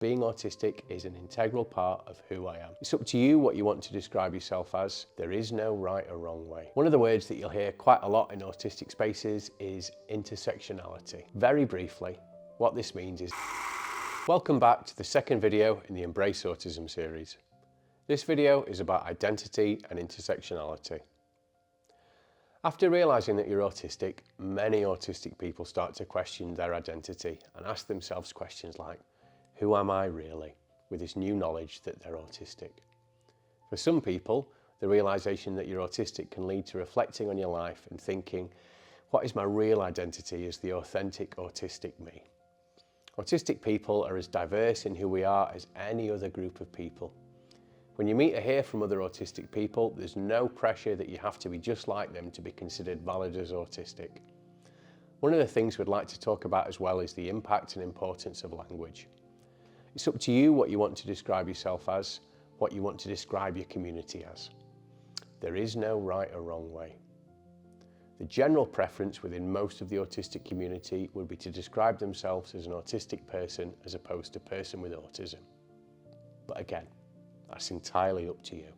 Being autistic is an integral part of who I am. It's up to you what you want to describe yourself as. There is no right or wrong way. One of the words that you'll hear quite a lot in autistic spaces is intersectionality. Very briefly, what this means is... Welcome back to the second video in the Embrace Autism series. This video is about identity and intersectionality. After realising that you're autistic, many autistic people start to question their identity and ask themselves questions like, who am I really, with this new knowledge that they're autistic? For some people, the realisation that you're autistic can lead to reflecting on your life and thinking, what is my real identity as the authentic autistic me? Autistic people are as diverse in who we are as any other group of people. When you meet or hear from other autistic people, there's no pressure that you have to be just like them to be considered valid as autistic. One of the things we'd like to talk about as well is the impact and importance of language. It's up to you what you want to describe yourself as, what you want to describe your community as. There is no right or wrong way. The general preference within most of the autistic community would be to describe themselves as an autistic person as opposed to person with autism. But again, that's entirely up to you.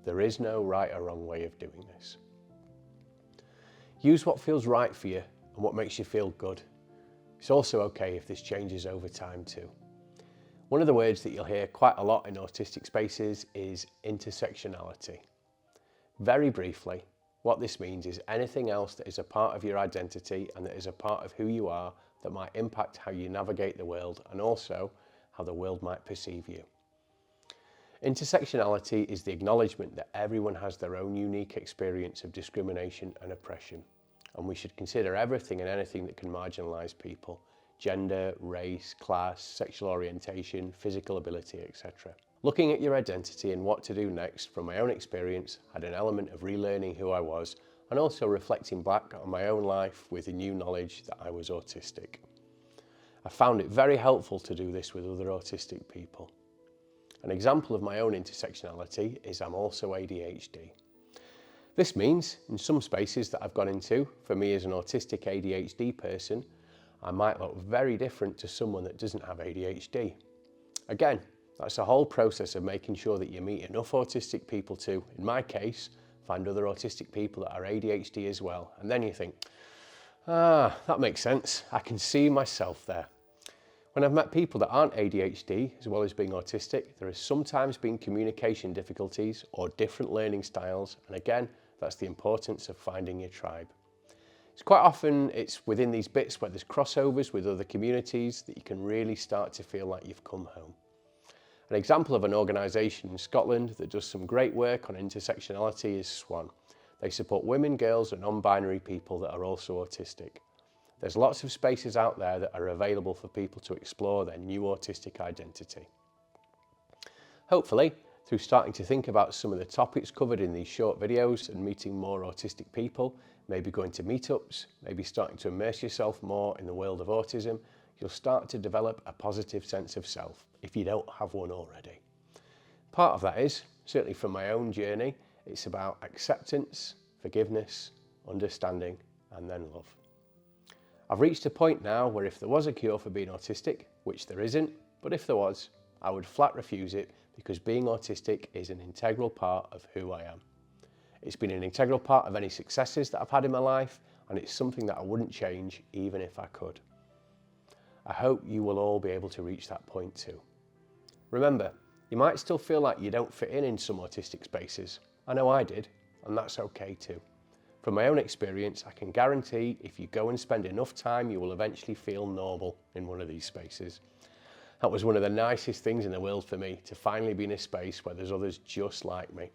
There is no right or wrong way of doing this. Use what feels right for you and what makes you feel good. It's also okay if this changes over time too. One of the words that you'll hear quite a lot in autistic spaces is intersectionality. Very briefly, what this means is anything else that is a part of your identity and that is a part of who you are that might impact how you navigate the world and also how the world might perceive you. Intersectionality is the acknowledgement that everyone has their own unique experience of discrimination and oppression, and we should consider everything and anything that can marginalise people. Gender, race, class, sexual orientation, physical ability, etc. Looking at your identity and what to do next, from my own experience, had an element of relearning who I was and also reflecting back on my own life with the new knowledge that I was autistic. I found it very helpful to do this with other autistic people. An example of my own intersectionality is I'm also ADHD. This means, in some spaces that I've gone into, for me as an autistic ADHD person, I might look very different to someone that doesn't have ADHD. Again, that's a whole process of making sure that you meet enough autistic people to, in my case, find other autistic people that are ADHD as well. And then you think, that makes sense. I can see myself there. When I've met people that aren't ADHD, as well as being autistic, there has sometimes been communication difficulties or different learning styles. And again, that's the importance of finding your tribe. Quite often it's within these bits where there's crossovers with other communities that you can really start to feel like you've come home. An example of an organisation in Scotland that does some great work on intersectionality is Swan. They support women, girls and non-binary people that are also autistic. There's lots of spaces out there that are available for people to explore their new autistic identity. Hopefully, through starting to think about some of the topics covered in these short videos and meeting more autistic people, maybe going to meetups, maybe starting to immerse yourself more in the world of autism, you'll start to develop a positive sense of self if you don't have one already. Part of that is, certainly from my own journey, it's about acceptance, forgiveness, understanding, and then love. I've reached a point now where if there was a cure for being autistic, which there isn't, but if there was, I would flat refuse it because being autistic is an integral part of who I am. It's been an integral part of any successes that I've had in my life, and it's something that I wouldn't change even if I could. I hope you will all be able to reach that point too. Remember, you might still feel like you don't fit in some autistic spaces. I know I did, and that's okay too. From my own experience, I can guarantee if you go and spend enough time, you will eventually feel normal in one of these spaces. That was one of the nicest things in the world for me, to finally be in a space where there's others just like me.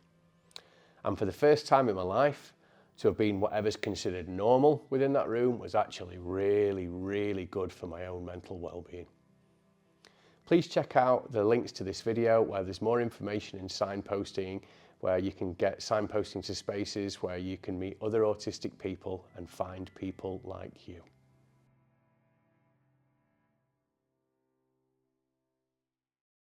And for the first time in my life, to have been whatever's considered normal within that room was actually really, really good for my own mental well-being. Please check out the links to this video where there's more information in signposting, where you can get signposting to spaces where you can meet other autistic people and find people like you.